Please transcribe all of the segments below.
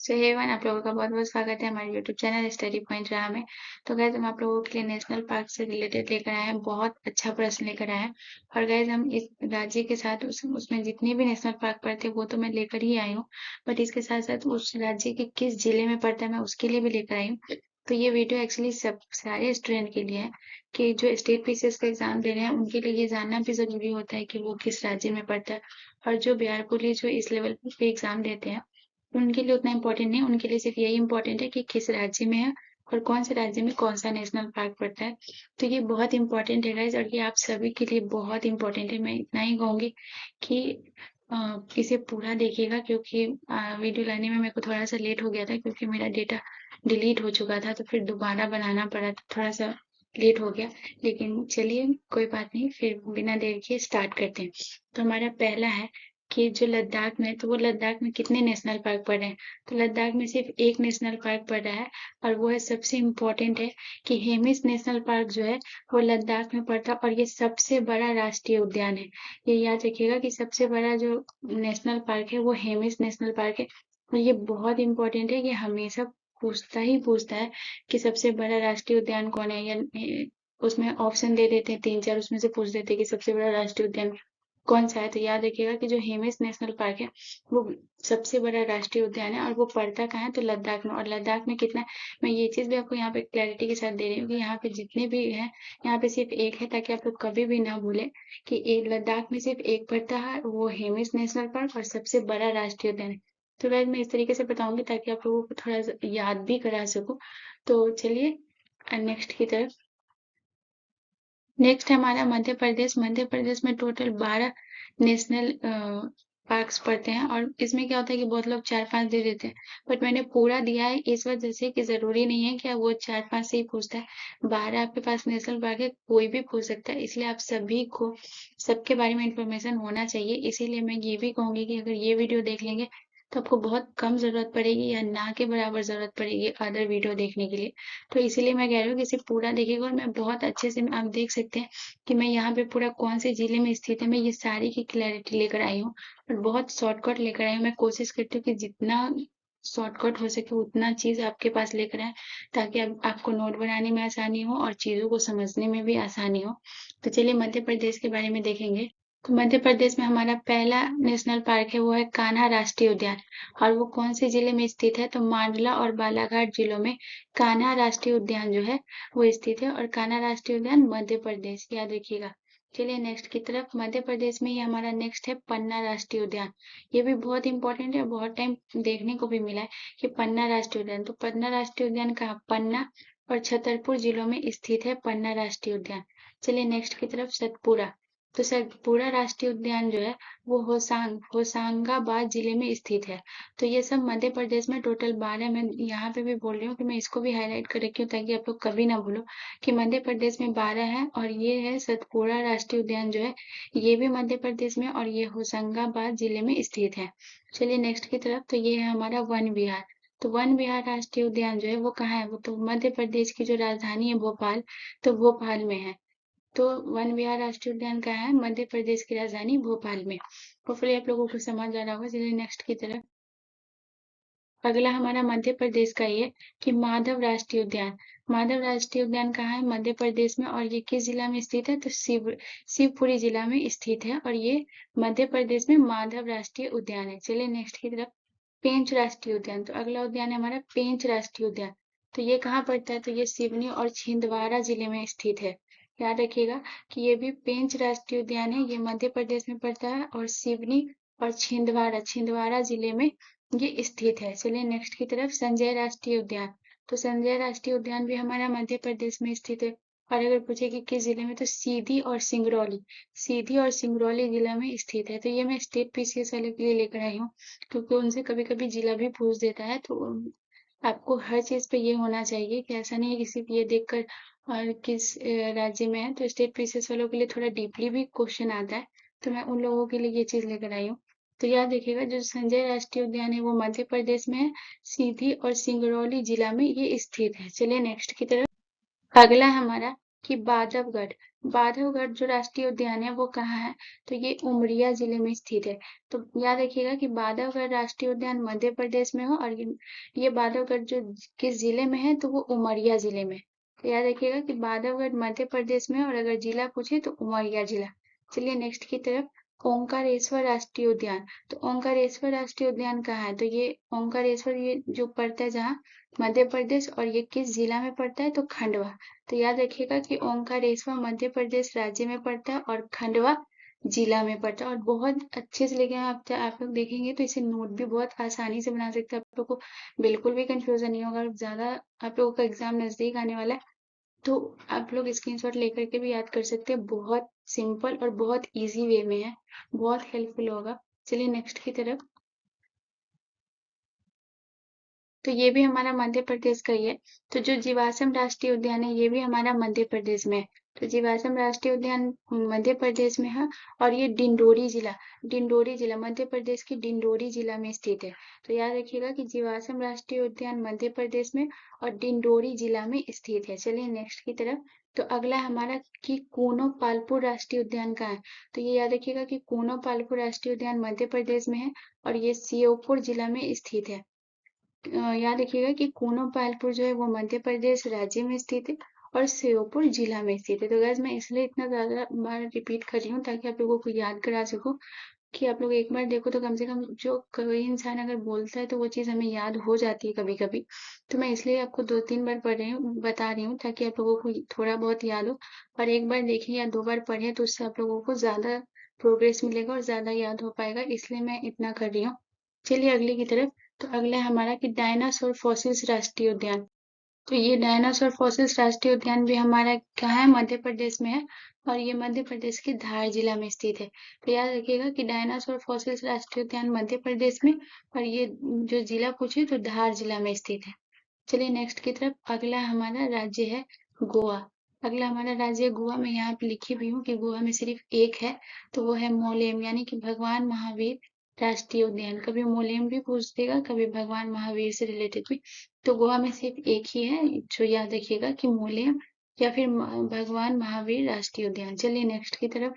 सो hey everyone, आप लोगों का बहुत-बहुत स्वागत है हमारे यूट्यूब चैनल स्टडी पॉइंट राह में। तो गाइस हम आप लोगों के लिए नेशनल पार्क से रिलेटेड लेकर आए हैं, बहुत अच्छा प्रश्न लेकर आए हैं। और गाइस हम इस राज्य के साथ उसमें जितने भी नेशनल पार्क पड़ते हैं वो तो मैं लेकर ही आई हूँ, बट इसके साथ-साथ उस राज्य के किस जिले में पड़ता है मैं उसके लिए भी लेकर आई हूँ। तो ये वीडियो एक्चुअली सब सारे स्टूडेंट के लिए है कि जो स्टेट पीसीएस का एग्जाम दे रहे हैं उनके लिए ये जानना भी ज़रूरी होता है कि वो किस राज्य में पड़ता है। और जो बिहार पुलिस जो इस लेवल पे एग्जाम देते हैं उनके लिए उतना इम्पोर्टेंट नहीं है, उनके लिए सिर्फ यही इम्पोर्टेंट है कि किस राज्य में है और कौन से राज्य में कौन सा नेशनल पार्क पड़ता है। तो ये बहुत इम्पोर्टेंट है गाइस, और ये आप सभी के लिए बहुत इम्पोर्टेंट है। मैं इतना ही कहूँगी कि इसे पूरा देखिएगा, क्योंकि वीडियो लाने में मेरे को थोड़ा सा लेट हो गया था क्योंकि मेरा डेटा डिलीट हो चुका था, तो फिर दोबारा बनाना पड़ा, तो थोड़ा सा लेट हो गया। लेकिन चलिए कोई बात नहीं, फिर बिना देर किए स्टार्ट करते हैं। तो हमारा पहला है कि जो लद्दाख में, तो वो लद्दाख में कितने नेशनल पार्क पड़ रहे हैं। तो लद्दाख में सिर्फ एक नेशनल पार्क पड़ रहा है, और वो है सबसे इम्पोर्टेंट है कि हेमिस नेशनल पार्क जो है वो लद्दाख में पड़ता है, और ये सबसे बड़ा राष्ट्रीय उद्यान है। ये याद रखिएगा कि सबसे बड़ा जो नेशनल पार्क है वो हेमिस नेशनल पार्क है। और ये बहुत इम्पोर्टेंट है, ये हमेशा पूछता है कि सबसे बड़ा राष्ट्रीय उद्यान कौन है, या उसमें ऑप्शन दे देते हैं 3-4, उसमें से पूछ देते हैं कि सबसे बड़ा राष्ट्रीय उद्यान कौन सा है। तो याद रखिएगा कि जो हेमिस नेशनल पार्क है वो सबसे बड़ा राष्ट्रीय उद्यान है, और वो पड़ता कहाँ है, तो लद्दाख में। और लद्दाख में कितना, मैं ये चीज भी आपको यहाँ पे क्लैरिटी के साथ दे रही हूँ कि यहाँ पे जितने भी हैं, यहाँ पे सिर्फ एक है, ताकि आप लोग कभी भी ना भूले कि लद्दाख में सिर्फ एक पड़ता है, वो हेमिस नेशनल पार्क, और सबसे बड़ा राष्ट्रीय उद्यान है। तो वैसे मैं इस तरीके से बताऊंगी ताकि आप लोगों को थोड़ा सा याद भी करा सकूं। तो चलिए नेक्स्ट की तरफ। नेक्स्ट है हमारा मध्य प्रदेश। मध्य प्रदेश में टोटल 12 नेशनल पार्क्स पड़ते हैं, और इसमें क्या होता है कि बहुत लोग 4-5 दे देते हैं, बट मैंने पूरा दिया है इस वजह से कि जरूरी नहीं है कि वो 4-5 से ही पूछता है। 12 आपके पास नेशनल पार्क है, कोई भी पूछ सकता है, इसलिए आप सभी को सबके बारे में इंफॉर्मेशन होना चाहिए। इसीलिए मैं ये भी कहूंगी कि अगर ये वीडियो देख लेंगे तो आपको बहुत कम जरूरत पड़ेगी, या ना के बराबर जरूरत पड़ेगी अदर वीडियो देखने के लिए। तो इसीलिए मैं कह रही हूँ कि इसे पूरा देखिएगा। और मैं बहुत अच्छे से, आप देख सकते हैं कि मैं यहाँ पे पूरा कौन से जिले में स्थित है, मैं ये सारी की क्लैरिटी लेकर आई हूँ, और बहुत शॉर्टकट लेकर आई हूँ। मैं कोशिश करती हूँ कि जितना शॉर्टकट हो सके उतना चीज आपके पास लेकर आए, ताकि आपको नोट बनाने में आसानी हो और चीजों को समझने में भी आसानी हो। तो चलिए मध्य प्रदेश के बारे में देखेंगे। तो मध्य प्रदेश में हमारा पहला नेशनल पार्क है, वो है कान्हा राष्ट्रीय उद्यान। और वो कौन से जिले में स्थित है, तो मांडला और बालाघाट जिलों में कान्हा राष्ट्रीय उद्यान जो है वो स्थित है। और कान्हा राष्ट्रीय उद्यान मध्य प्रदेश, याद रखिएगा। चलिए नेक्स्ट की तरफ। मध्य प्रदेश में ही हमारा नेक्स्ट है पन्ना राष्ट्रीय उद्यान। ये भी बहुत इंपॉर्टेंट है, बहुत टाइम देखने को भी मिला है कि पन्ना राष्ट्रीय उद्यान। तो पन्ना राष्ट्रीय उद्यान कहाँ, पन्ना और छतरपुर जिलों में स्थित है पन्ना राष्ट्रीय उद्यान। चलिए नेक्स्ट की तरफ। सतपुरा। तो सतपुरा राष्ट्रीय उद्यान जो है वो होशंगाबाद जिले में स्थित है। तो ये सब मध्य प्रदेश में टोटल 12, मैं यहाँ पे भी बोल रही हूँ कि मैं इसको भी हाईलाइट कर रखी हूँ ताकि आप लोग कभी ना भूलो कि मध्य प्रदेश में 12 है। और ये है सतपुरा राष्ट्रीय उद्यान जो है, ये भी मध्य प्रदेश में, और ये होशंगाबाद जिले में स्थित है। चलिए नेक्स्ट की तरफ। तो ये है हमारा वन विहार। तो वन विहार राष्ट्रीय उद्यान जो है वो कहाँ है, वो तो मध्य प्रदेश की जो राजधानी है भोपाल, तो भोपाल में है। तो वन विहार राष्ट्रीय उद्यान कहाँ है, मध्य प्रदेश की राजधानी भोपाल में। होपफुली आप लोगों को समझ आ रहा होगा। चलिए नेक्स्ट की तरफ। अगला हमारा मध्य प्रदेश का ये कि माधव राष्ट्रीय उद्यान। माधव राष्ट्रीय उद्यान कहाँ है, मध्य प्रदेश में, और ये किस जिला में स्थित है, तो शिवपुरी जिला में स्थित है, और ये मध्य प्रदेश में माधव राष्ट्रीय उद्यान है। चलिए नेक्स्ट की तरफ। पेंच राष्ट्रीय उद्यान। तो अगला उद्यान है हमारा पेंच राष्ट्रीय उद्यान। तो ये कहाँ पड़ता है, तो ये सिवनी और छिंदवाड़ा जिले में स्थित है। याद रखिएगा कि ये भी पेंच राष्ट्रीय उद्यान है, ये मध्य प्रदेश में पड़ता है, और सिवनी और छिंदवाड़ा जिले में ये स्थित है। चलिए नेक्स्ट की तरफ। संजय राष्ट्रीय उद्यान। तो संजय राष्ट्रीय उद्यान भी हमारा मध्य प्रदेश में स्थित है, और अगर पूछे कि किस जिले में, तो सीधी और सिंगरौली जिला में स्थित है। तो ये मैं स्टेट पीसीएस वाले के लिए लेकर आई हूँ, क्योंकि उनसे कभी कभी जिला भी पूछ देता है। तो आपको हर चीज पे ये होना चाहिए कि ऐसा नहीं है कि सिर्फ ये देखकर और किस राज्य में है। तो स्टेट पीसीएस वालों के लिए थोड़ा डीपली भी क्वेश्चन आता है, तो मैं उन लोगों के लिए ये चीज लेकर आई हूँ। तो याद रखिएगा जो संजय राष्ट्रीय उद्यान है वो मध्य प्रदेश में है, सीधी और सिंगरौली जिला में ये स्थित है। चलिए नेक्स्ट की तरफ। अगला हमारा कि बांधवगढ़ बांधवगढ़ जो राष्ट्रीय उद्यान है वो कहाँ है, तो ये उमरिया जिले में स्थित है। तो याद रखिएगा कि बांधवगढ़ राष्ट्रीय उद्यान मध्य प्रदेश में हो और ये बांधवगढ़ जो किस जिले में है, तो वो उमरिया जिले में। तो याद रखिएगा कि बांधवगढ़ मध्य प्रदेश में, और अगर जिला पूछे तो उमरिया जिला। चलिए नेक्स्ट की तरफ। ओंकारेश्वर राष्ट्रीय उद्यान। तो ओंकारेश्वर राष्ट्रीय उद्यान कहाँ है, तो ये ओंकारेश्वर ये जो पड़ता है जहाँ मध्य प्रदेश, और ये किस जिला में पड़ता है, तो खंडवा। तो याद रखिएगा कि ओंकारेश्वर मध्य प्रदेश राज्य में पड़ता है और खंडवा जिला में पड़ता है। और बहुत अच्छे से लेके आप लोग देखेंगे तो इसे नोट भी बहुत आसानी से बना सकते हैं। आप लोग को बिल्कुल भी कंफ्यूजन नहीं होगा। ज्यादा आप लोगों का एग्जाम नजदीक आने वाला है तो आप लोग स्क्रीनशॉट लेकर के भी याद कर सकते हैं। बहुत सिंपल और बहुत इजी वे में है, बहुत हेल्पफुल होगा। चलिए नेक्स्ट की तरफ। तो ये भी हमारा मध्य प्रदेश का ही है। तो जो जीवाश्म राष्ट्रीय उद्यान है ये भी हमारा मध्य प्रदेश में है। तो जीवाश्म राष्ट्रीय उद्यान मध्य प्रदेश में है, और ये डिंडोरी जिला मध्य प्रदेश की डिंडोरी जिला में स्थित है। तो याद रखिएगा कि जीवाश्म राष्ट्रीय उद्यान मध्य प्रदेश में और डिंडोरी जिला में स्थित है। चलिए नेक्स्ट की तरफ। तो अगला हमारा कि कूनो पालपुर राष्ट्रीय उद्यान कहाँ है, तो ये याद रखिएगा कि कूनो पालपुर राष्ट्रीय उद्यान मध्य प्रदेश में है और ये श्योपुर जिला में स्थित है। याद रखिएगा कि कूनो पालपुर जो है वो मध्य प्रदेश राज्य में स्थित है और श्योपुर जिला में स्थित है। तो गैस मैं इसलिए इतना ज्यादा बार रिपीट कर रही हूँ ताकि आप लोगों को याद करा सकूं, कि आप लोग एक बार देखो तो कम से कम जो कोई इंसान अगर बोलता है तो वो चीज हमें याद हो जाती है कभी कभी। तो मैं इसलिए आपको 2-3 बार पढ़ रही हूँ, बता रही हूँ, ताकि आप लोगों को थोड़ा बहुत याद हो। और एक बार देखें या 2 बार पढ़े तो उससे आप लोगों को ज्यादा प्रोग्रेस मिलेगा और ज्यादा याद हो पाएगा, इसलिए मैं इतना कर रही हूँ। चलिए अगले की तरफ। तो अगला है हमारा कि डायनासोर फॉसिल्स राष्ट्रीय उद्यान। तो ये डायनासोर फॉसिल्स राष्ट्रीय उद्यान भी हमारा क्या है, मध्य प्रदेश में है, और ये मध्य प्रदेश के धार जिला में स्थित है। तो याद रखिएगा कि डायनासोर फॉसिल्स राष्ट्रीय उद्यान मध्य प्रदेश में, और ये जो जिला पूछे तो धार जिला में स्थित है। चलिए नेक्स्ट की तरफ। अगला हमारा राज्य है गोवा। अगला हमारा राज्य गोवा में यहाँ पे लिखी हुई हूँ कि गोवा में सिर्फ एक है, तो वो है मोलेम, यानी कि भगवान महावीर राष्ट्रीय उद्यान। कभी मोलेम भी पूछ देगा, कभी भगवान महावीर से रिलेटेड भी। तो गोवा में सिर्फ एक ही है, जो याद रखिएगा कि मोलेम या फिर भगवान महावीर राष्ट्रीय उद्यान। चलिए नेक्स्ट की तरफ।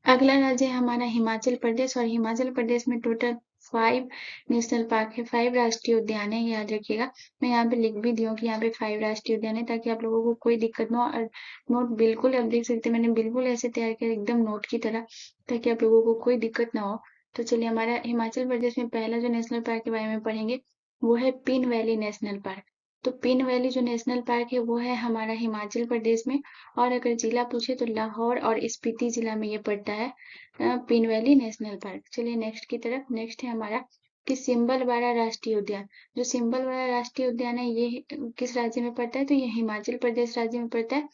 अगला राज्य है हमारा हिमाचल प्रदेश, और हिमाचल प्रदेश में टोटल 5 नेशनल पार्क है, 5 राष्ट्रीय उद्यान है, याद रखिएगा। मैं यहाँ पे लिख भी दी हूँ कि यहाँ पे 5 राष्ट्रीय उद्यान है, ताकि आप लोगों को कोई दिक्कत ना हो। और नोट बिल्कुल आप देख सकते हैं, मैंने बिल्कुल ऐसे तैयार किया एकदम नोट की तरह, ताकि आप लोगों को कोई दिक्कत ना हो। तो चलिए हमारा हिमाचल प्रदेश में पहला जो नेशनल पार्क के बारे में पढ़ेंगे वो है पिन वैली नेशनल पार्क। तो पिन वैली जो नेशनल पार्क है वो है हमारा हिमाचल प्रदेश में, और अगर जिला पूछे तो लाहौर और स्पीति जिला में ये पड़ता है, पिन वैली नेशनल पार्क। चलिए नेक्स्ट की तरफ। नेक्स्ट है हमारा कि सिंबलवाड़ा राष्ट्रीय उद्यान। जो सिंबलवाड़ा राष्ट्रीय उद्यान है ये किस राज्य में पड़ता है, तो ये हिमाचल प्रदेश राज्य में पड़ता है।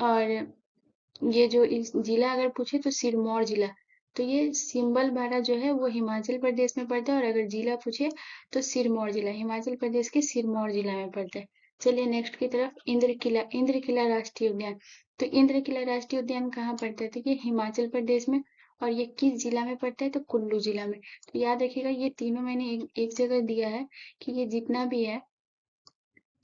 और ये जो इस जिला अगर पूछे तो सिरमौर जिला। तो ये सिंबलवाड़ा जो है वो हिमाचल प्रदेश में पड़ता है, और अगर जिला पूछे तो सिरमौर जिला, हिमाचल प्रदेश के सिरमौर जिला में पड़ता है। चलिए नेक्स्ट की तरफ। इंद्र किला राष्ट्रीय उद्यान। तो इंद्र किला राष्ट्रीय उद्यान कहाँ पड़ता है, तो ये हिमाचल प्रदेश में, और ये किस जिला में पड़ता है, तो कुल्लू जिला में। तो याद रखिएगा ये तीनों मैंने एक जगह दिया है, कि ये जितना भी है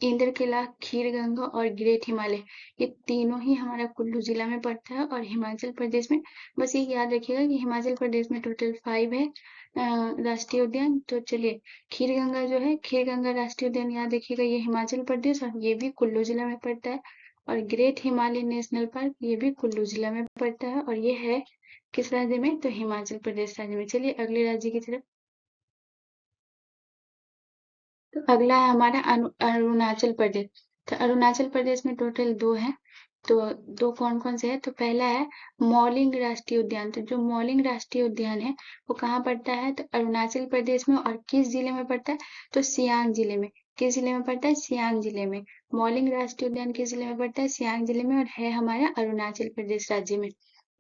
इंद्र किला, खीर गंगा और ग्रेट हिमालय, ये तीनों ही हमारा कुल्लू जिला में पड़ता है और हिमाचल प्रदेश में। बस ये याद रखिएगा कि हिमाचल प्रदेश में टोटल 5 है राष्ट्रीय उद्यान। तो चलिए खीर गंगा जो है, खीर गंगा राष्ट्रीय उद्यान, याद रखिएगा ये हिमाचल प्रदेश और ये भी कुल्लू जिला में पड़ता है। और ग्रेट हिमालय नेशनल पार्क ये भी कुल्लू जिला में पड़ता है, और ये है किस राज्य में, तो हिमाचल प्रदेश राज्य में। चलिए अगले राज्य की तरफ। तो अगला है हमारा अरुणाचल प्रदेश। तो अरुणाचल प्रदेश में टोटल 2 है। तो 2 कौन कौन से है, तो पहला है मौलिंग राष्ट्रीय उद्यान। तो जो मौलिंग राष्ट्रीय उद्यान है वो कहाँ पड़ता है, तो अरुणाचल प्रदेश में, और किस जिले में पड़ता है, तो सियांग जिले में। किस जिले में पड़ता है, सियांग जिले में। मौलिंग राष्ट्रीय उद्यान किस जिले में पड़ता है, सियांग जिले में, और है हमारा अरुणाचल प्रदेश राज्य में।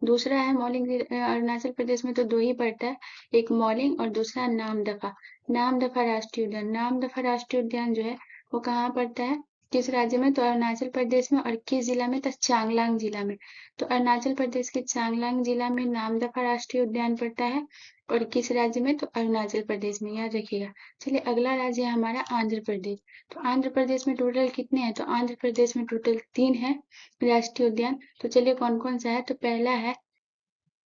दूसरा है मौलिंग अरुणाचल प्रदेश में तो 2 ही पड़ता है, एक मौलिंग और दूसरा नामदफा। नामदफा राष्ट्रीय उद्यान, नामदफा राष्ट्रीय उद्यान जो है वो कहाँ पड़ता है, किस राज्य में, तो अरुणाचल प्रदेश में, और किस जिला में, तो चांगलांग जिला में। तो अरुणाचल प्रदेश के चांगलांग जिला में नामदफा राष्ट्रीय उद्यान पड़ता है, और किस राज्य में? तो अरुणाचल प्रदेश में, याद रखिएगा। चलिए अगला राज्य है हमारा आंध्र प्रदेश। तो आंध्र प्रदेश में टोटल कितने हैं? तो आंध्र प्रदेश में टोटल 3 है राष्ट्रीय उद्यान। तो चलिए कौन कौन सा है? तो पहला है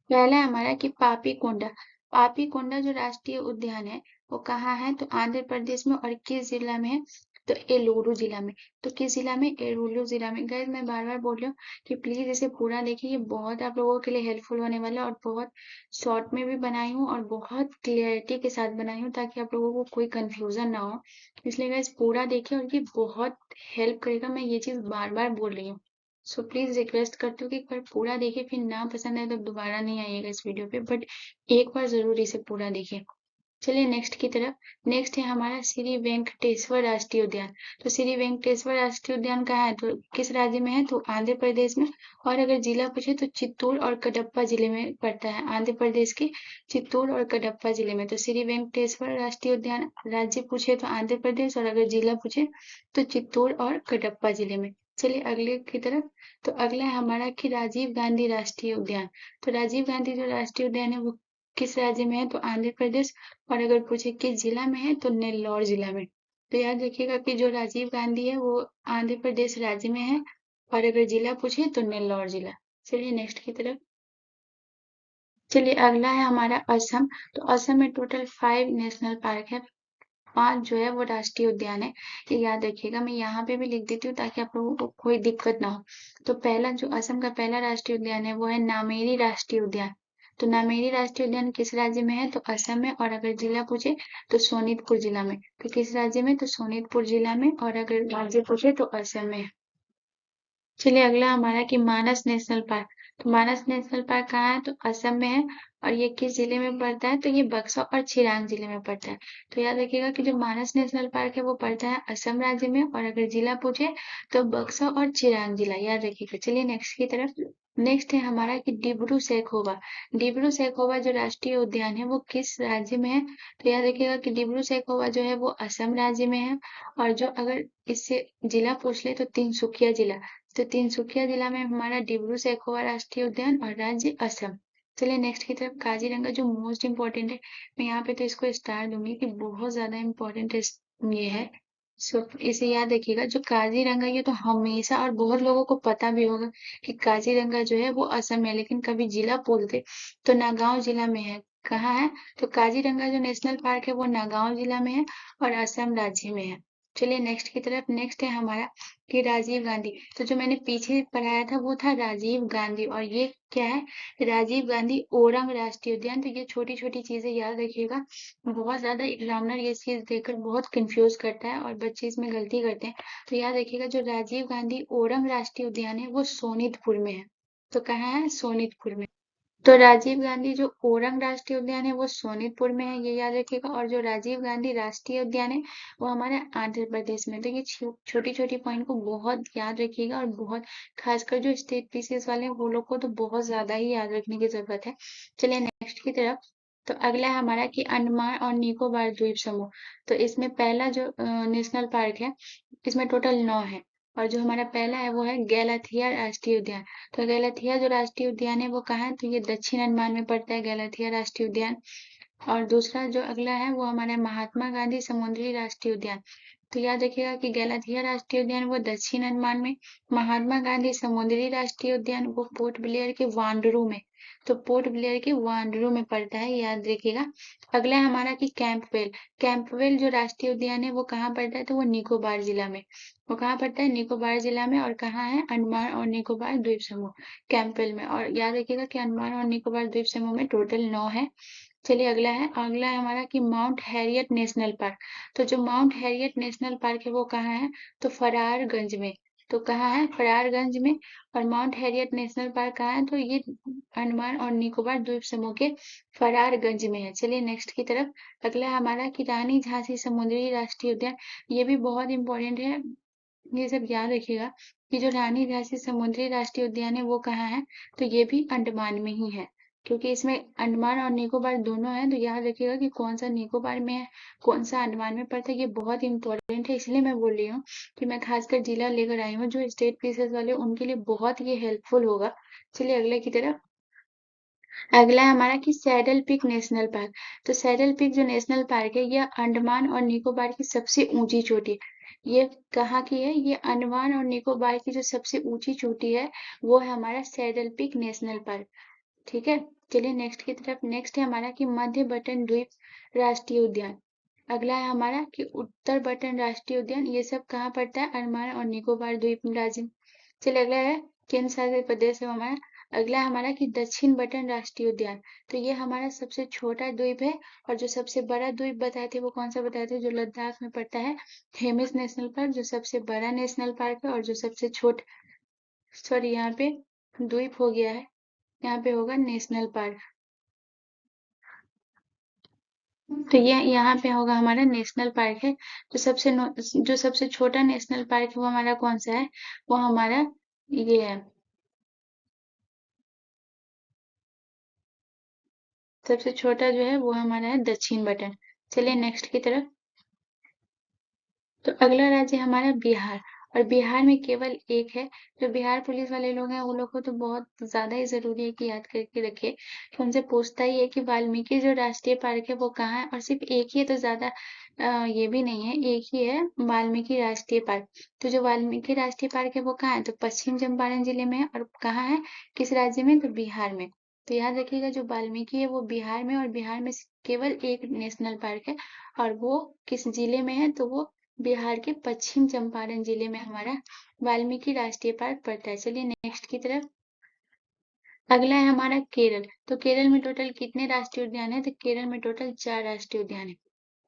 हमारा कि पापी कोंडा। पापी कोंडा जो राष्ट्रीय उद्यान है वो कहाँ है? तो आंध्र प्रदेश में। और किस जिला में है? तो एलुरु जिला में। तो किस जिला में? एलुरु जिला में। गाइस मैं बार बार बोल रही हूँ कि प्लीज इसे पूरा देखिए, ये बहुत आप लोगों के लिए हेल्पफुल होने वाला है और बहुत शॉर्ट में भी बनाई हूँ और बहुत क्लियरिटी के साथ बनाई हूँ ताकि आप लोगों को कोई कंफ्यूजन ना हो। इसलिए गाइस पूरा देखिए और ये बहुत हेल्प करेगा। मैं ये चीज बार बार बोल रही हूँ। सो प्लीज रिक्वेस्ट करती हूँ कि एक बार पूरा देखिए, फिर ना पसंद आए तो दोबारा नहीं आइएगा इस वीडियो पे, बट एक बार जरूर इसे पूरा देखिए। चलिए नेक्स्ट की तरफ। नेक्स्ट है हमारा श्री वेंकटेश्वर राष्ट्रीय उद्यान। तो श्री वेंकटेश्वर राष्ट्रीय उद्यान कहाँ है? तो किस राज्य में है? तो आंध्र प्रदेश में। और अगर जिला पूछे तो चित्तूर और कडप्पा जिले में पड़ता है, आंध्र प्रदेश के चित्तूर और कडप्पा जिले में। तो श्री वेंकटेश्वर राष्ट्रीय उद्यान राज्य पूछे तो आंध्र प्रदेश, और अगर जिला पूछे तो चित्तूर और कडप्पा जिले में। चलिए अगले की तरफ। तो अगला है हमारा कि राजीव गांधी राष्ट्रीय उद्यान। तो राजीव गांधी जो राष्ट्रीय उद्यान है वो किस राज्य में है? तो आंध्र प्रदेश। और अगर पूछे किस जिला में है? तो नेल्लौर जिला में। तो याद रखिएगा कि जो राजीव गांधी है वो आंध्र प्रदेश राज्य में है, और अगर जिला पूछे तो नेल्लौर जिला। चलिए नेक्स्ट की तरफ। चलिए अगला है हमारा असम। तो असम में टोटल 5 नेशनल पार्क है, 5 जो है वो राष्ट्रीय उद्यान है। ये याद रखिएगा, मैं यहाँ पे भी लिख देती हूँ ताकि आप लोगों को कोई दिक्कत ना हो। तो पहला जो असम का पहला राष्ट्रीय उद्यान है वो है नामेरी राष्ट्रीय उद्यान। तो नामेरी राष्ट्रीय उद्यान किस राज्य में है? तो असम में। और अगर जिला पूछे तो सोनितपुर जिला में। तो किस राज्य में? तो सोनितपुर जिला में। और अगर राज्य पूछे तो असम में। चलिए अगला हमारा कि मानस नेशनल पार्क। तो मानस नेशनल पार्क कहाँ है? तो असम में है। और ये किस जिले में पड़ता है? तो ये बक्सर और चिरांग जिले में पड़ता है। तो याद रखिएगा कि जो मानस नेशनल पार्क है वो पड़ता है असम राज्य में, और अगर जिला पूछे तो बक्सर और चिरांग जिला, याद रखिएगा। चलिए नेक्स्ट की तरफ। नेक्स्ट है हमारा कि डिब्रू सैखोवा। डिब्रू सैखोवा जो राष्ट्रीय उद्यान है वो किस राज्य में है? तो याद रखिएगा कि डिब्रू सैखोवा जो है वो असम राज्य में है। और जो अगर इससे जिला पूछ ले तो तिनसुकिया जिला। तो तिनसुकिया जिला में हमारा डिब्रू सैखोवा राष्ट्रीय उद्यान, और राज्य असम। चलिए नेक्स्ट की तरफ। काजीरंगा जो मोस्ट इम्पोर्टेंट है, मैं यहाँ पे तो इसको स्टार दूंगी कि बहुत ज्यादा इम्पोर्टेंट ये है। सो इसे याद रखिएगा, जो काजीरंगा ये तो हमेशा और बहुत लोगों को पता भी होगा कि काजीरंगा जो है वो असम में है, लेकिन कभी जिला बोलते तो नागांव जिला में है। कहाँ है? तो काजीरंगा जो नेशनल पार्क है वो नागांव जिला में है और असम राज्य में है। चलिए नेक्स्ट की तरफ। नेक्स्ट है हमारा कि राजीव गांधी। तो जो मैंने पीछे पढ़ाया था वो था राजीव गांधी, और ये क्या है? राजीव गांधी ओरंग राष्ट्रीय उद्यान। तो ये छोटी छोटी चीजें याद रखिएगा, बहुत ज्यादा एग्जामिनर ये चीज देखकर बहुत कंफ्यूज करता है और बच्चे इसमें गलती करते हैं। तो याद रखिएगा जो राजीव गांधी ओरंग राष्ट्रीय उद्यान है वो सोनितपुर में है। तो कहाँ है? सोनितपुर में। तो राजीव गांधी जो ओरंग राष्ट्रीय उद्यान है वो सोनितपुर में है, ये याद रखिएगा। और जो राजीव गांधी राष्ट्रीय उद्यान है वो हमारे आंध्र प्रदेश में। तो ये छोटी छोटी पॉइंट को बहुत याद रखिएगा, और बहुत खासकर जो स्टेट पीसीएस वाले हैं वो लोग को तो बहुत ज्यादा ही याद रखने की जरूरत है। चलिए नेक्स्ट की तरफ। तो अगला है हमारा कि अंडमान और निकोबार द्वीप समूह। तो इसमें पहला जो नेशनल पार्क है, इसमें टोटल 9 है। और जो हमारा पहला है वो है गैलाथिया राष्ट्रीय उद्यान। तो गैलाथिया जो राष्ट्रीय उद्यान है वो कहाँ है? तो ये दक्षिण अंडमान में पड़ता है, गैलाथिया राष्ट्रीय उद्यान। और दूसरा जो अगला है वो हमारा महात्मा गांधी समुद्री राष्ट्रीय उद्यान। तो याद रखिएगा कि गैलाथिया राष्ट्रीय उद्यान वो दक्षिण अंडमान में, महात्मा गांधी समुद्री राष्ट्रीय उद्यान वो पोर्ट ब्लेयर के वांडरू में। तो पोर्ट ब्लेयर के वांडरू में पड़ता है, याद रखिएगा। अगला है हमारा कि कैंपवेल। कैंपवेल जो राष्ट्रीय उद्यान है वो कहाँ पड़ता है? तो वो निकोबार जिला में। वो कहाँ पड़ता है? निकोबार जिला में। और कहाँ है? अंडमान और निकोबार द्वीप समूह, कैंपवेल में। और याद रखिएगा कि अंडमान और निकोबार द्वीप समूह में टोटल 9 है। चलिए अगला है हमारा कि माउंट हैरियट नेशनल पार्क। तो जो माउंट हैरियट नेशनल पार्क है वो कहाँ है? तो फरारगंज में। तो कहाँ है? फरारगंज में। और माउंट हैरियट नेशनल पार्क कहाँ है? तो ये अंडमान और निकोबार द्वीप समूह के फरारगंज में है। चलिए नेक्स्ट की तरफ। अगला है हमारा कि रानी झांसी समुद्री राष्ट्रीय उद्यान। ये भी बहुत इंपॉर्टेंट है, ये सब याद रखिएगा कि जो रानी झांसी समुद्री राष्ट्रीय उद्यान है वो कहाँ है? तो ये भी अंडमान में ही है, क्योंकि इसमें अंडमान और निकोबार दोनों है। तो याद रखिएगा कि कौन सा निकोबार में है, कौन सा अंडमान में पड़ता है, ये बहुत इंपॉर्टेंट है। इसलिए मैं बोल रही हूँ कि मैं खासकर जिला लेकर आई हूँ, जो स्टेट पीसेस वाले उनके लिए बहुत ये हेल्पफुल होगा। चलिए अगले की तरफ। अगला है हमारा कि सैडल पीक नेशनल पार्क। तो सैडल पीक जो नेशनल पार्क है यह अंडमान और निकोबार की सबसे ऊंची चोटी है। ये कहाँ की है? ये अंडमान और निकोबार की जो सबसे ऊंची चोटी है वो है हमारा सैडल पीक नेशनल पार्क। ठीक है, चलिए नेक्स्ट की तरफ। नेक्स्ट है हमारा कि मध्य बटन द्वीप राष्ट्रीय उद्यान। अगला है हमारा कि उत्तर बटन राष्ट्रीय उद्यान। ये सब कहाँ पड़ता है? अंडमान और निकोबार द्वीप राज्य में। चलिए अगला है केंद्र शासित प्रदेश है हमारा। अगला है हमारा कि दक्षिण बटन राष्ट्रीय उद्यान। तो ये हमारा सबसे छोटा द्वीप है, और जो सबसे बड़ा द्वीप बताए थे वो कौन सा बताए थे? जो लद्दाख में पड़ता है, हेमिस नेशनल पार्क जो सबसे बड़ा नेशनल पार्क है, और जो सबसे सॉरी यहाँ पे द्वीप हो गया है, यहाँ पे होगा नेशनल पार्क। तो ये यहाँ पे होगा हमारा नेशनल पार्क है। जो सबसे छोटा नेशनल पार्क है वो हमारा कौन सा है? वो हमारा ये है, सबसे छोटा जो है वो हमारा है दक्षिण बटन। चलिए नेक्स्ट की तरफ। तो अगला राज्य हमारा बिहार, और बिहार में केवल एक है। जो बिहार पुलिस वाले लोग हैं वो लोग को तो बहुत ज्यादा ही जरूरी है कि याद करके रखे, कि उनसे पूछता ही है कि वाल्मीकि जो राष्ट्रीय पार्क है वो कहाँ है, और सिर्फ एक ही है तो ज्यादा ये भी नहीं है, एक ही है वाल्मीकि राष्ट्रीय पार्क। तो जो वाल्मीकि राष्ट्रीय पार्क है वो कहाँ है? तो पश्चिम चंपारण जिले में है। और कहाँ है? किस राज्य में? तो बिहार में। तो याद रखिएगा जो वाल्मीकि है वो बिहार में, और बिहार में केवल एक नेशनल पार्क है, और वो किस जिले में है? तो वो बिहार के पश्चिम चंपारण जिले में हमारा वाल्मीकि राष्ट्रीय पार्क पड़ता है। चलिए नेक्स्ट की तरफ। अगला है हमारा केरल। तो केरल में टोटल कितने राष्ट्रीय उद्यान है? तो केरल में टोटल 4 राष्ट्रीय उद्यान है।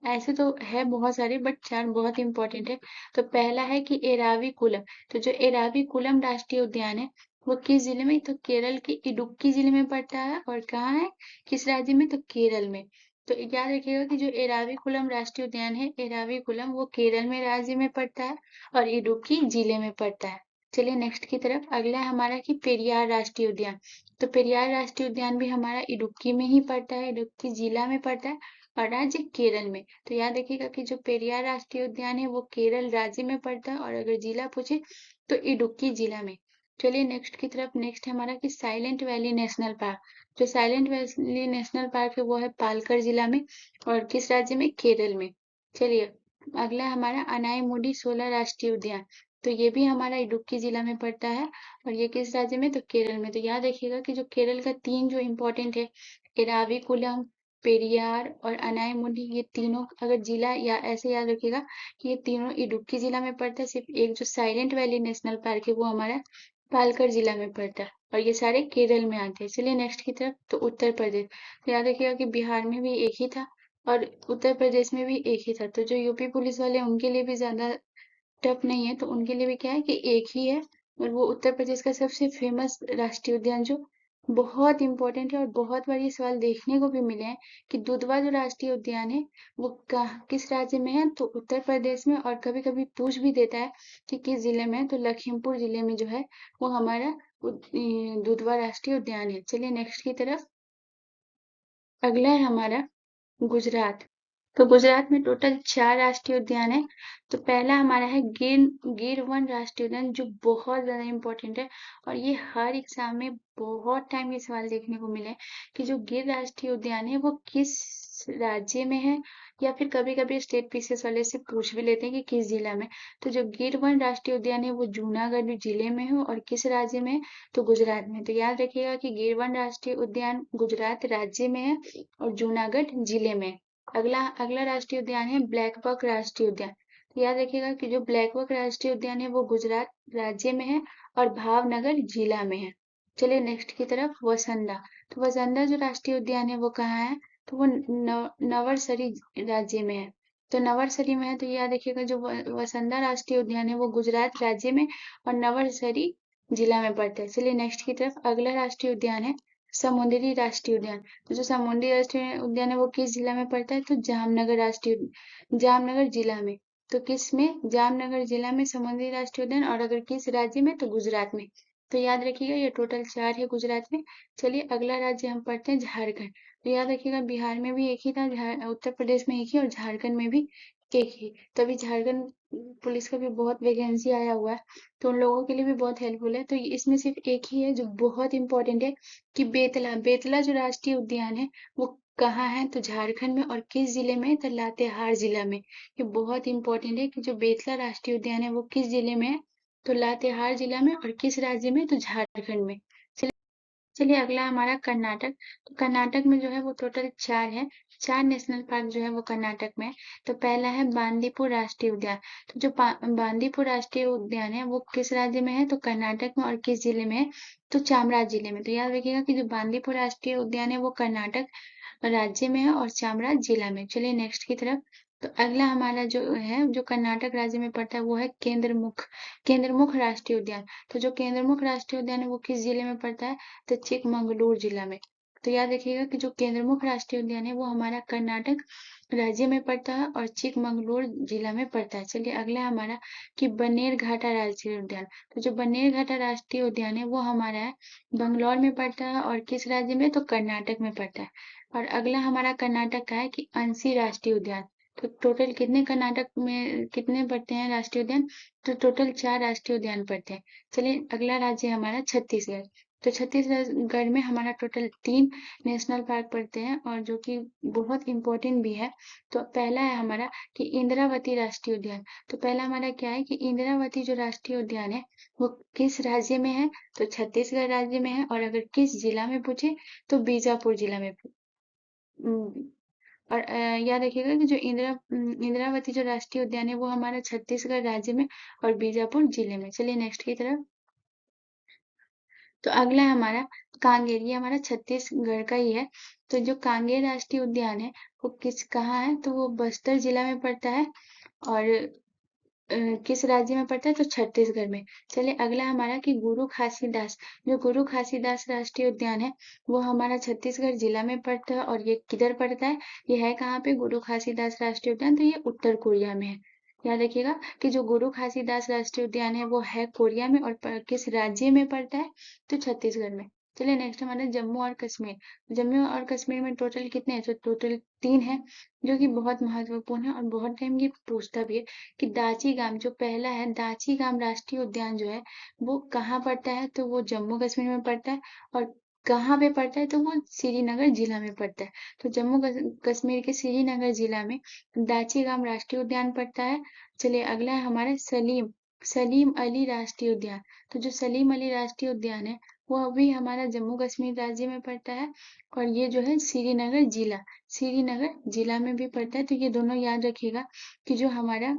ऐसे तो है बहुत सारे, बट 4 बहुत इंपॉर्टेंट है। तो पहला है कि एराविकुलम। तो जो एराविकुलम राष्ट्रीय उद्यान है वो किस जिले में? तो केरल के इडुक्की जिले में पड़ता है। और कहाँ है? किस राज्य में? तो केरल में। तो याद रखिएगा कि जो एराविकुलम राष्ट्रीय उद्यान है, एराविकुलम वो केरल में राज्य में पड़ता है, और इडुक्की जिले में पड़ता है। चलिए नेक्स्ट की तरफ। अगला है हमारा कि पेरियार राष्ट्रीय उद्यान। तो पेरियार राष्ट्रीय उद्यान भी हमारा इडुक्की में ही पड़ता है, इडुक्की जिला में पड़ता है, और राज्य केरल में। तो याद रखिएगा कि जो पेरियार राष्ट्रीय उद्यान है वो केरल राज्य में पड़ता है, और अगर जिला पूछे तो इडुक्की जिला में। चलिए नेक्स्ट की तरफ। नेक्स्ट है हमारा कि साइलेंट वैली नेशनल पार्क। जो साइलेंट वैली नेशनल पार्क है वो है पालकर जिला में, और किस राज्य में? केरल में। चलिए अगला है हमारा अनाईमुडी 16 राष्ट्रीय उद्यान। तो ये भी हमारा इडुक्की जिला में पड़ता है, और ये किस राज्य में? तो केरल में। तो याद रखिएगा कि जो केरल का 3 जो इम्पोर्टेंट है, एराविकुलम, पेरियार और अनायमुडी, ये तीनों अगर जिला या ऐसे याद रखिएगा कि ये तीनों इडुक्की जिला में पड़ता है। सिर्फ एक जो साइलेंट वैली नेशनल पार्क है वो हमारा पालकर जिला में पड़ता है, और ये सारे केरल में आते हैं। चलिए नेक्स्ट की तरफ। तो उत्तर प्रदेश। तो याद रखिएगा कि बिहार में भी एक ही था, और उत्तर प्रदेश में भी एक ही था। तो जो यूपी पुलिस वाले हैं, उनके लिए भी ज्यादा टफ नहीं है, तो उनके लिए भी क्या है कि एक ही है। और वो उत्तर प्रदेश का सबसे फेमस राष्ट्रीय उद्यान जो बहुत इंपॉर्टेंट है, और बहुत बार ये सवाल देखने को भी मिले हैं कि दुधवा जो राष्ट्रीय उद्यान है वो किस राज्य में है? तो उत्तर प्रदेश में। और कभी कभी पूछ भी देता है कि किस जिले में है, तो लखीमपुर जिले में जो है वो हमारा दुधवा राष्ट्रीय उद्यान है। चलिए नेक्स्ट की तरफ। अगला है हमारा गुजरात। तो गुजरात में टोटल 4 राष्ट्रीय उद्यान है। तो पहला हमारा है गिर वन राष्ट्रीय उद्यान, जो बहुत ज्यादा इंपॉर्टेंट है, और ये हर एग्जाम में बहुत टाइम ये सवाल देखने को मिले हैं कि जो गिर राष्ट्रीय उद्यान है वो किस राज्य में है, या फिर कभी कभी स्टेट पीसीएस वाले से पूछ भी लेते हैं कि किस जिला में। तो जो गिर वन राष्ट्रीय उद्यान है वो जूनागढ़ जिले में है, और किस राज्य में है? तो गुजरात में। तो याद रखिएगा कि गिर वन राष्ट्रीय उद्यान गुजरात राज्य में है, और जूनागढ़ जिले में। अगला अगला राष्ट्रीय उद्यान है ब्लैक बक राष्ट्रीय उद्यान। तो याद रखिएगा कि जो ब्लैक बक राष्ट्रीय उद्यान है वो गुजरात राज्य में है, और भावनगर जिला में है। चलिए नेक्स्ट की तरफ। वसंदा। तो वसंदा जो राष्ट्रीय उद्यान है वो कहाँ है? तो वो नवरसरी राज्य में है। तो नवरसरी में है, तो याद रखिएगा जो वसंदा राष्ट्रीय उद्यान है वो गुजरात राज्य में और नवरसरी जिला में पड़ता है। चलिए नेक्स्ट की तरफ। अगला राष्ट्रीय उद्यान है समुद्री राष्ट्रीय उद्यान। तो जो समुद्री राष्ट्रीय उद्यान है वो किस जिला में पड़ता है? तो जामनगर जिला में। तो किस में? जामनगर जिला में समुद्री राष्ट्रीय उद्यान, और अगर किस राज्य में? तो गुजरात में। तो याद रखिएगा ये टोटल 4 है गुजरात में। चलिए अगला राज्य हम पढ़ते हैं झारखंड। तो याद रखिएगा बिहार में भी एक ही था, उत्तर प्रदेश में एक ही, और झारखंड में भी एक ही। तो अभी झारखंड पुलिस का भी बहुत वैकेंसी आया हुआ है, तो उन लोगों के लिए भी बहुत हेल्पफुल है। तो इसमें सिर्फ एक ही है जो बहुत इंपॉर्टेंट है कि बेतला, बेतला जो राष्ट्रीय उद्यान है वो कहाँ है, तो झारखंड में, और किस जिले में, तो लातेहार जिला में। ये बहुत इंपॉर्टेंट है कि जो बेतला राष्ट्रीय उद्यान है वो किस जिले में है, तो लातेहार जिला में, और किस राज्य में, तो झारखंड में। चलिए अगला हमारा कर्नाटक। तो कर्नाटक में जो है वो टोटल 4 है, 4 नेशनल पार्क जो है वो कर्नाटक में है। तो पहला है बांदीपुर राष्ट्रीय उद्यान। तो जो बांदीपुर राष्ट्रीय उद्यान है वो किस राज्य में है, तो कर्नाटक में, और किस जिले में है, तो चामराज जिले में। तो याद रखिएगा कि जो बांदीपुर राष्ट्रीय उद्यान है वो कर्नाटक राज्य में है और चामराज जिला में। चलिए नेक्स्ट की तरफ। तो अगला हमारा जो है जो कर्नाटक राज्य में पड़ता है वो है केंद्रमुख राष्ट्रीय उद्यान। तो जो केंद्रमुख राष्ट्रीय उद्यान है वो किस जिले में पड़ता है, तो चिकमंगलूर जिला में। तो याद रखिएगा कि जो केंद्रमुख राष्ट्रीय उद्यान है वो हमारा कर्नाटक राज्य में पड़ता है और चिकमंगलूर जिला में पड़ता है। चलिए अगला है हमारा कि बन्नेर घाटा राष्ट्रीय उद्यान। तो जो बन्नेर घाटा राष्ट्रीय उद्यान है वो हमारा है बंगलौर में पड़ता है और किस राज्य में, तो कर्नाटक में पड़ता है। और अगला हमारा कर्नाटक का है कि अंशी राष्ट्रीय उद्यान। तो टोटल कितने कर्नाटक में कितने पड़ते हैं राष्ट्रीय उद्यान, तो टोटल 4 राष्ट्रीय उद्यान पड़ते हैं। चलिए अगला राज्य है हमारा छत्तीसगढ़। तो छत्तीसगढ़ में हमारा टोटल 3 नेशनल पार्क पड़ते हैं और जो कि बहुत इंपॉर्टेंट भी है। तो पहला है हमारा कि इंद्रावती राष्ट्रीय उद्यान। तो पहला हमारा क्या है कि इंद्रावती जो राष्ट्रीय उद्यान है वो किस राज्य में है, तो छत्तीसगढ़ राज्य में है। और अगर किस जिला में पूछे तो बीजापुर जिला में। और याद रखिएगा कि जो इंद्रावती जो राष्ट्रीय उद्यान है वो हमारा छत्तीसगढ़ राज्य में और बीजापुर जिले में। चलिए नेक्स्ट की तरफ। तो अगला है हमारा कांगेर, ये हमारा छत्तीसगढ़ का ही है। तो जो कांगेर राष्ट्रीय उद्यान है वो कहाँ है, तो वो बस्तर जिला में पड़ता है और किस राज्य में पड़ता है, तो छत्तीसगढ़ में। चलिए अगला हमारा कि गुरु घासीदास, जो गुरु घासीदास राष्ट्रीय उद्यान है वो हमारा छत्तीसगढ़ जिला में पड़ता है। और ये किधर पड़ता है, ये है कहाँ पे, गुरु घासीदास राष्ट्रीय उद्यान, तो ये उत्तर कोरिया में है। याद रखिएगा कि जो गुरु घासीदास राष्ट्रीय उद्यान है वो है कोरिया में और किस राज्य में पड़ता है, तो छत्तीसगढ़ में। चलिए नेक्स्ट हमारा जम्मू और कश्मीर। जम्मू और कश्मीर में टोटल कितने हैं, तो टोटल 3 है, जो कि बहुत महत्वपूर्ण है और बहुत टाइम ये पूछता भी है कि दाची गाम जो पहला है, दाची गाम राष्ट्रीय उद्यान जो है वो कहाँ पड़ता है, तो वो जम्मू कश्मीर में पड़ता है। और कहाँ पे पड़ता है, तो वो श्रीनगर जिला में पड़ता है। तो जम्मू कश्मीर के श्रीनगर जिला में दाची गाम राष्ट्रीय उद्यान पड़ता है। चलिए अगला है हमारा सलीम सलीम अली राष्ट्रीय उद्यान। तो जो सलीम अली राष्ट्रीय उद्यान है वो अभी हमारा जम्मू कश्मीर राज्य में पड़ता है और ये जो है श्रीनगर जिला में भी पड़ता है। तो ये दोनों याद रखिएगा कि जो हमारा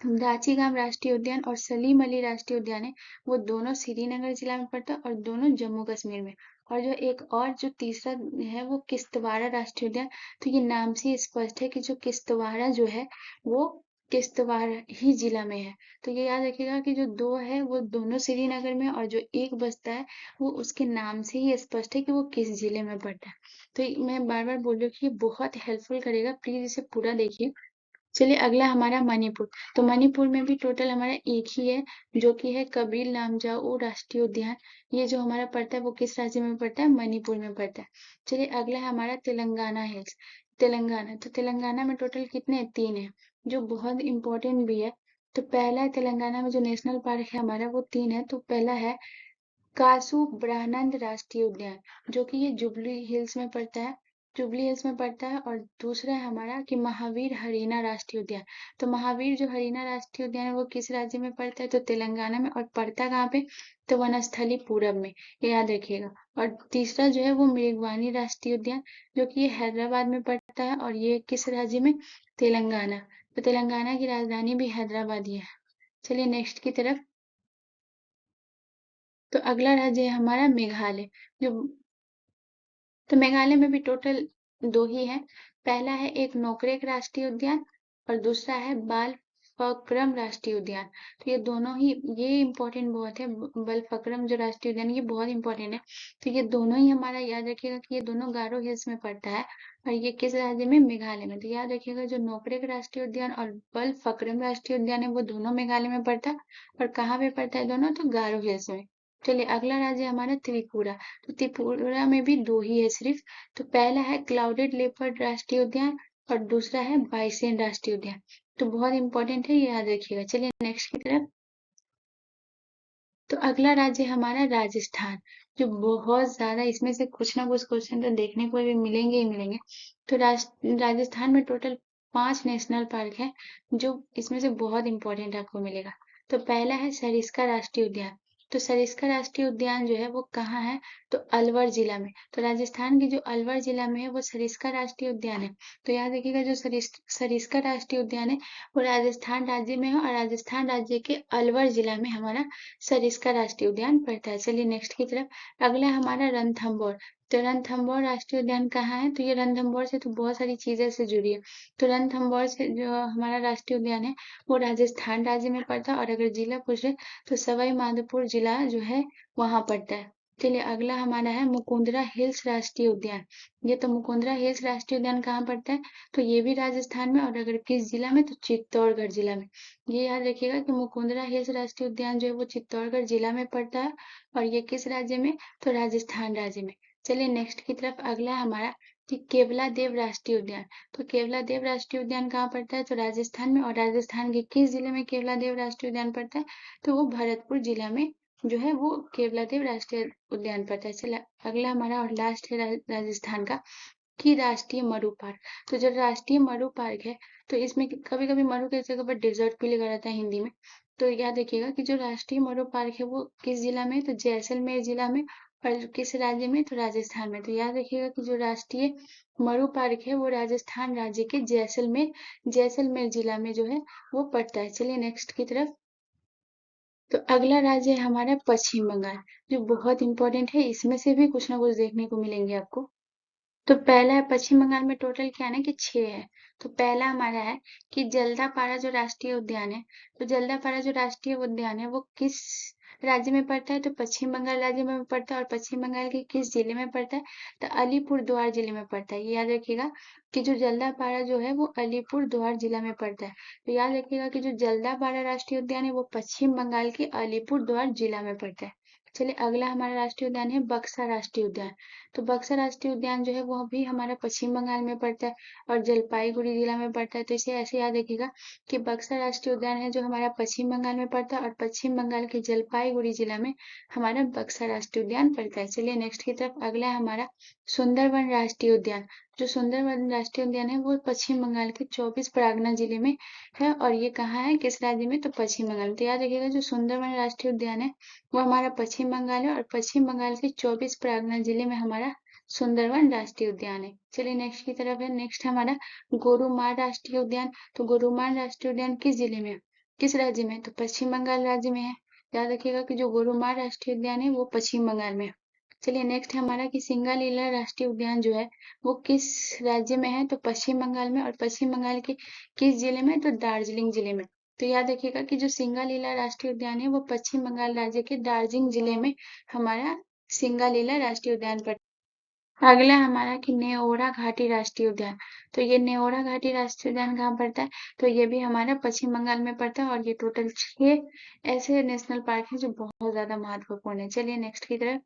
दाची-गाम राष्ट्रीय उद्यान और सलीम अली राष्ट्रीय उद्यान है वो दोनों श्रीनगर जिला में पड़ता है और दोनों जम्मू कश्मीर में। और जो एक और जो तीसरा है वो किश्तवाड़ा राष्ट्रीय उद्यान। तो ये नाम से ही स्पष्ट है कि जो किश्तवाड़ा जो है वो किश्तवाड़ ही जिला में है। तो ये याद रखिएगा कि जो 2 है वो दोनों श्रीनगर में और जो एक बचता है वो उसके नाम से ही स्पष्ट है कि वो किस जिले में पड़ता है। तो मैं बार बार बोल रही हूँ कि ये बहुत हेल्पफुल करेगा, प्लीज इसे पूरा देखिए। चलिए अगला हमारा मणिपुर। तो मणिपुर में भी टोटल हमारा एक ही है जो कि है कबीर लामजाओ राष्ट्रीय उद्यान। ये जो हमारा पड़ता है वो किस राज्य में पड़ता है, मणिपुर में पड़ता है। चलिए अगला है हमारा तेलंगाना हिल्स। तेलंगाना, तो तेलंगाना में टोटल कितने 3 है, जो बहुत इंपॉर्टेंट भी है। तो पहला है तेलंगाना में जो नेशनल पार्क है हमारा वो 3 है। तो पहला है कासु ब्रह्मानंद राष्ट्रीय उद्यान, जो कि ये जुबली हिल्स में पड़ता है, जुबली हिल्स में पड़ता है। और दूसरा है हमारा कि महावीर हरीना राष्ट्रीय उद्यान। तो महावीर जो हरीना राष्ट्रीय उद्यान है वो किस राज्य में पड़ता है, तो तेलंगाना में। और पड़ता कहाँ पे, तो वनस्थली पूरब में, ये याद रखिएगा। और तीसरा जो है वो मृगवानी राष्ट्रीय उद्यान, जो कि ये हैदराबाद में पड़ता है और ये किस राज्य में, तेलंगाना। तो तेलंगाना की राजधानी भी हैदराबाद ही है। चलिए नेक्स्ट की तरफ। तो अगला राज्य है हमारा मेघालय। जो तो मेघालय में भी टोटल 2 ही है। पहला है एक नोकरेक राष्ट्रीय उद्यान और दूसरा है बालफक्रम राष्ट्रीय उद्यान। तो ये दोनों ही, ये इम्पोर्टेंट बहुत है, बलफक्रम जो राष्ट्रीय उद्यान ये बहुत इंपॉर्टेंट है। तो ये दोनों ही हमारा याद रखिएगा कि ये दोनों गारो हिल्स में पड़ता है और ये किस राज्य में, मेघालय में। तो याद रखिएगा जो नोकरेक राष्ट्रीय उद्यान और बलफक्रम राष्ट्रीय उद्यान है वो दोनों मेघालय में पड़ता है। और कहाँ पे पड़ता है दोनों, तो गारो हिल्स में। चलिए अगला राज्य हमारा त्रिपुरा। तो त्रिपुरा में भी 2 ही है सिर्फ। तो पहला है क्लाउडेड लेपर्ड राष्ट्रीय उद्यान और दूसरा है बाइसेन राष्ट्रीय उद्यान। तो बहुत इंपॉर्टेंट है, ये याद रखिएगा। चलिए नेक्स्ट की तरफ। तो अगला राज्य हमारा राजस्थान, जो बहुत ज्यादा, इसमें से कुछ ना कुछ क्वेश्चन तो देखने को भी मिलेंगे ही मिलेंगे। तो राजस्थान में टोटल 5 नेशनल पार्क है, जो इसमें से बहुत इंपॉर्टेंट आपको मिलेगा। तो पहला है सरिस्का राष्ट्रीय उद्यान। तो सरिस्का राष्ट्रीय उद्यान जो है वो कहाँ है, तो अलवर जिला में। तो राजस्थान की जो अलवर जिला में है वो सरिस्का राष्ट्रीय उद्यान है। तो याद रखिएगा, जो सरिस्का राष्ट्रीय उद्यान है वो राजस्थान राज्य में है, और राजस्थान राज्य के अलवर जिला में हमारा सरिस्का राष्ट्रीय उद्यान पड़ता है। चलिए नेक्स्ट की तरफ। अगला हमारा रणथंभौर। तो रणथंभौर राष्ट्रीय उद्यान कहाँ है, तो ये रणथंभौर से तो बहुत सारी चीजें से जुड़ी है। तो रणथंभौर से जो हमारा राष्ट्रीय उद्यान है वो राजस्थान राज्य में पड़ता है, और अगर जिला पूछे तो सवाई माधोपुर जिला जो है वहां पड़ता है। चलिए अगला हमारा है मुकुंदरा हिल्स राष्ट्रीय उद्यान। ये तो मुकुंदरा हिल्स राष्ट्रीय उद्यान कहाँ पड़ता है, तो ये भी राजस्थान में, और अगर किस जिला में, तो चित्तौड़गढ़ जिला में। ये याद रखिएगा कि मुकुंदरा हिल्स राष्ट्रीय उद्यान जो है वो चित्तौड़गढ़ जिला में पड़ता है, और ये किस राज्य में, तो राजस्थान राज्य में। चलिए नेक्स्ट की तरफ। अगला है हमारा कि केवला देव राष्ट्रीय उद्यान। तो केवला देव राष्ट्रीय उद्यान कहाँ पड़ता है, तो राजस्थान में, और राजस्थान के किस जिले में केवला देव राष्ट्रीय उद्यान पड़ता है, तो वो भरतपुर जिला में जो है वो केवला देव राष्ट्रीय उद्यान पड़ता है। चलिए अगला हमारा और लास्ट है राजस्थान का कि राष्ट्रीय मरु पार्क। तो जो राष्ट्रीय मरु पार्क है, तो इसमें कभी कभी मरु की जगह पर डेजर्ट भी लिखा रहता है हिंदी में। तो याद रखिएगा कि जो राष्ट्रीय मरु पार्क है वो किस जिला में, तो जैसलमेर जिला में, और किस राज्य में, तो राजस्थान में। तो याद रखिएगा कि जो राष्ट्रीय मरु पार्क है वो राजस्थान राज्य के जैसलमेर जिला में जो है वो पड़ता है। चलिए नेक्स्ट की तरफ। तो अगला राज्य है हमारा पश्चिम बंगाल, जो बहुत इंपॉर्टेंट है, इसमें से भी कुछ ना कुछ देखने को मिलेंगे आपको। तो पहला है पश्चिम बंगाल में टोटल क्या है ना कि 6 है। तो पहला हमारा है कि जल्दापाड़ा जो राष्ट्रीय उद्यान है। तो जल्दापाड़ा जो राष्ट्रीय उद्यान है वो किस राज्य में पड़ता है, तो पश्चिम बंगाल राज्य में पड़ता है, और पश्चिम बंगाल के किस जिले में पड़ता है, तो अलीपुर द्वार जिले में पड़ता है। ये याद रखिएगा कि जो जल्दापाड़ा जो है वो अलीपुर द्वार जिला में पड़ता है। तो याद रखिएगा कि जो जल्दापाड़ा राष्ट्रीय उद्यान है वो पश्चिम बंगाल के अलीपुर द्वार जिला में पड़ता है। चलिए अगला हमारा राष्ट्रीय उद्यान है बक्सा राष्ट्रीय उद्यान। तो बक्सर राष्ट्रीय उद्यान जो है वो भी हमारा पश्चिम बंगाल में पड़ता है, और जलपाईगुड़ी जिला में पड़ता है। तो इसे ऐसे याद रखिएगा कि बक्सर राष्ट्रीय उद्यान है जो हमारा पश्चिम बंगाल में पड़ता है, और पश्चिम बंगाल के जलपाईगुड़ी जिला में हमारा बक्सर राष्ट्रीय उद्यान पड़ता है। चलिए नेक्स्ट की तरफ। अगला है हमारा सुंदरवन राष्ट्रीय उद्यान। जो सुंदरवन राष्ट्रीय उद्यान है वो पश्चिम बंगाल के 24 परगना जिले में है, और ये कहाँ है, किस राज्य में, तो पश्चिम बंगाल में। तो याद रखिएगा जो सुंदरवन राष्ट्रीय उद्यान है वो हमारा पश्चिम बंगाल है, और पश्चिम बंगाल के 24 परगना जिले में हमारा सुंदरवन राष्ट्रीय उद्यान है। चलिए नेक्स्ट की तरफ है। नेक्स्ट हमारा गोरुमार राष्ट्रीय उद्यान। तो गोरुमार राष्ट्रीय उद्यान किस जिले में है, किस राज्य में, तो पश्चिम बंगाल राज्य में है। याद रखिएगा कि जो गोरुमार राष्ट्रीय उद्यान है वो पश्चिम बंगाल में है। चलिए नेक्स्ट हमारा कि सिंगालीला राष्ट्रीय उद्यान जो है वो किस राज्य में है, तो पश्चिम बंगाल में, और पश्चिम बंगाल के किस जिले में, तो दार्जिलिंग जिले में। तो याद रखिएगा कि जो सिंगालीला राष्ट्रीय उद्यान है वो पश्चिम बंगाल राज्य के दार्जिलिंग जिले में हमारा सिंगालीला राष्ट्रीय उद्यान पड़ता है। अगला हमारा कि नेओरा घाटी राष्ट्रीय उद्यान। तो ये नेओरा घाटी राष्ट्रीय उद्यान कहाँ पड़ता है, तो ये भी हमारा पश्चिम बंगाल में पड़ता है, और ये टोटल 6 ऐसे नेशनल पार्क हैं जो बहुत ज्यादा महत्वपूर्ण है। चलिए नेक्स्ट की तरफ।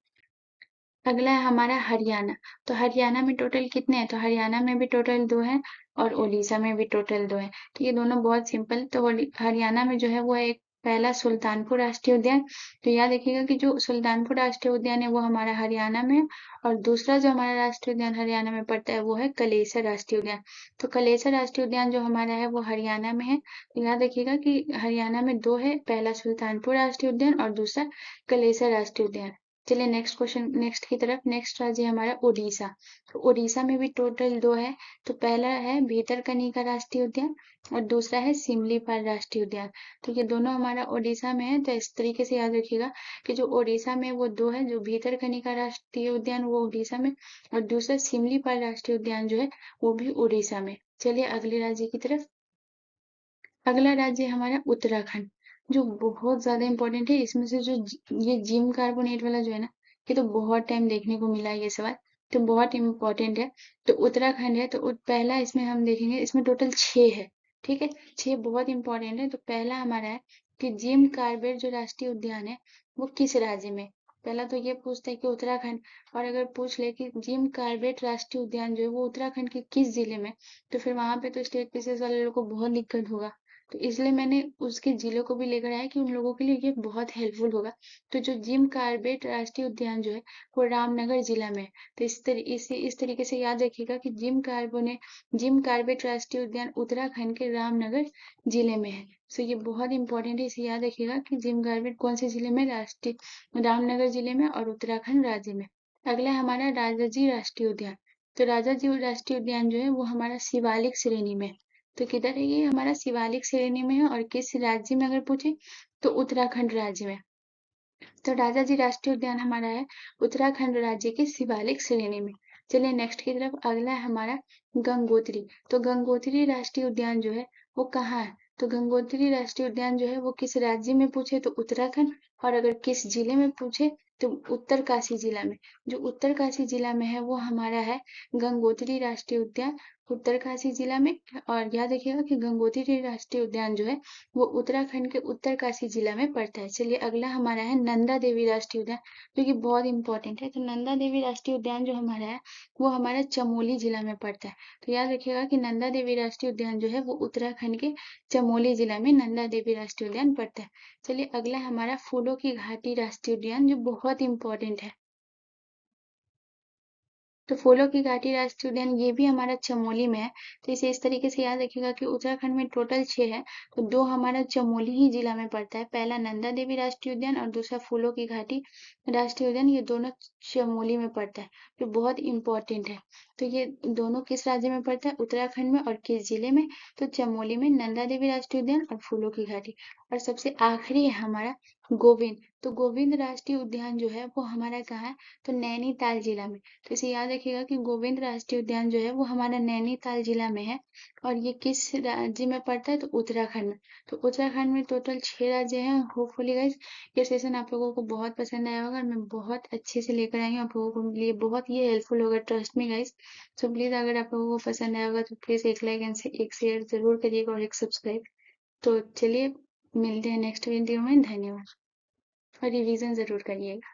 अगला है हमारा हरियाणा। तो हरियाणा में टोटल कितने हैं, तो हरियाणा में भी टोटल 2 हैं, और उड़ीसा में भी टोटल 2 हैं। तो ये दोनों बहुत सिंपल। तो हरियाणा में जो है वो एक पहला सुल्तानपुर राष्ट्रीय उद्यान। तो याद रखिएगा कि जो सुल्तानपुर राष्ट्रीय उद्यान है वो हमारा हरियाणा में है, और दूसरा जो हमारा राष्ट्रीय उद्यान हरियाणा में पड़ता है वो है कलेसर राष्ट्रीय उद्यान। तो कलेसर राष्ट्रीय उद्यान जो हमारा है वो हरियाणा में है। तो याद रखिएगा कि हरियाणा में 2 है, पहला सुल्तानपुर राष्ट्रीय उद्यान और दूसरा कलेसर राष्ट्रीय उद्यान। चलिए नेक्स्ट क्वेश्चन, नेक्स्ट की तरफ। नेक्स्ट राज्य है हमारा उड़ीसा। तो उड़ीसा में भी टोटल 2 है। तो पहला है भीतरकनिका राष्ट्रीय उद्यान, और दूसरा है सिमलीपाल राष्ट्रीय उद्यान। तो ये दोनों हमारा उड़ीसा में है। तो इस तरीके से याद रखिएगा कि जो उड़ीसा में वो 2 है, जो भीतरकनिका राष्ट्रीय उद्यान वो उड़ीसा में, और दूसरा सिमलीपाल राष्ट्रीय उद्यान जो है वो भी उड़ीसा में। चलिए अगले राज्य की तरफ। अगला राज्य है हमारा उत्तराखंड, जो बहुत ज्यादा इंपॉर्टेंट है। इसमें से जो ये जिम कार्बोनेट वाला जो है ना, ये तो बहुत टाइम देखने को मिला है ये सवाल, तो बहुत इंपॉर्टेंट है। तो उत्तराखंड है, तो पहला इसमें हम देखेंगे, इसमें टोटल 6 है। ठीक है, 6 बहुत इंपॉर्टेंट है। तो पहला हमारा है कि जिम कार्बेट जो राष्ट्रीय उद्यान है वो किस राज्य में, पहला तो ये पूछता है कि उत्तराखंड, और अगर पूछ ले कि जिम कॉर्बेट राष्ट्रीय उद्यान जो है वो उत्तराखंड के किस जिले में, तो फिर वहां पे तो स्टेट पीसीएस वाले लोगों को बहुत दिक्कत होगा। तो इसलिए मैंने उसके जिलों को भी लेकर आया कि उन लोगों के लिए ये बहुत हेल्पफुल होगा। तो जो जिम कॉर्बेट राष्ट्रीय उद्यान जो है वो रामनगर जिला में है। तो इस तरीके से याद रखिएगा कि जिम कॉर्बेट राष्ट्रीय उद्यान उत्तराखंड के रामनगर जिले में है। सो ये बहुत इंपॉर्टेंट है, इसे याद रखिएगा कि जिम कॉर्बेट कौन से जिले में, राष्ट्रीय रामनगर जिले में और उत्तराखंड राज्य में। अगला है हमारा राजाजी राष्ट्रीय उद्यान। तो राजाजी राष्ट्रीय उद्यान जो है वो हमारा शिवालिक श्रेणी में है। तो किधर है ये, हमारा शिवालिक श्रेणी में है, और किस राज्य में अगर पूछे तो उत्तराखंड राज्य में। तो राजाजी राष्ट्रीय उद्यान हमारा है उत्तराखंड राज्य के शिवालिक श्रेणी में। चलिए नेक्स्ट की तरफ, अगला है हमारा गंगोत्री। तो गंगोत्री राष्ट्रीय उद्यान जो है वो कहाँ है, तो गंगोत्री राष्ट्रीय उद्यान जो है वो किस राज्य में पूछे तो उत्तराखंड, और अगर किस जिले में पूछे तो उत्तरकाशी जिला में। जो उत्तरकाशी जिला में है वो हमारा है गंगोत्री राष्ट्रीय उद्यान उत्तरकाशी जिला में। और याद रखिएगा कि गंगोत्री राष्ट्रीय उद्यान जो है वो उत्तराखंड के उत्तरकाशी जिला में पड़ता है। चलिए अगला हमारा है नंदा देवी राष्ट्रीय उद्यान, जो कि बहुत इंपॉर्टेंट है। तो नंदा देवी राष्ट्रीय उद्यान जो हमारा है वो हमारा चमोली जिला में पड़ता है। तो याद रखिएगा कि नंदा देवी राष्ट्रीय उद्यान जो है वो उत्तराखंड के चमोली जिला में नंदा देवी राष्ट्रीय उद्यान पड़ता है। चलिए अगला हमारा फूलों की घाटी राष्ट्रीय उद्यान, जो बहुत इंपॉर्टेंट है। तो फूलों की घाटी राष्ट्रीय उद्यान ये भी हमारा चमोली में है। तो इसे इस तरीके से याद रखिएगा कि उत्तराखंड में टोटल 6 है, तो 2 हमारा चमोली ही जिला में पड़ता है। पहला नंदा देवी राष्ट्रीय उद्यान और दूसरा फूलों की घाटी राष्ट्रीय उद्यान, ये दोनों चमोली में पड़ता है, जो बहुत इंपॉर्टेंट है। तो ये दोनों किस राज्य में पड़ता है, उत्तराखंड में, और किस जिले में, तो चमोली में नंदा देवी राष्ट्रीय उद्यान और फूलों की घाटी। और सबसे आखिरी है हमारा गोविंद। तो गोविंद राष्ट्रीय उद्यान जो है वो हमारा कहाँ है, तो नैनीताल जिला में। तो इसे याद रखिएगा कि गोविंद राष्ट्रीय उद्यान जो है वो हमारा नैनीताल जिला में है, और ये किस राज्य में पड़ता है, तो उत्तराखंड में। तो उत्तराखंड में टोटल 6 राज्य हैं। होपफुली गाइस ये सेशन आप लोगों को बहुत पसंद आया होगा, और मैं बहुत अच्छे से लेकर आई हूँ आप लोगों के लिए, बहुत ये हेल्पफुल होगा, trust me guys. So please अगर आप लोगों को पसंद आया होगा तो प्लीज एक लाइक एंड एक शेयर जरूर करिएगा, और एक सब्सक्राइब। तो चलिए मिलते हैं नेक्स्ट वीडियो में, धन्यवाद। और रिवीजन जरूर करिएगा।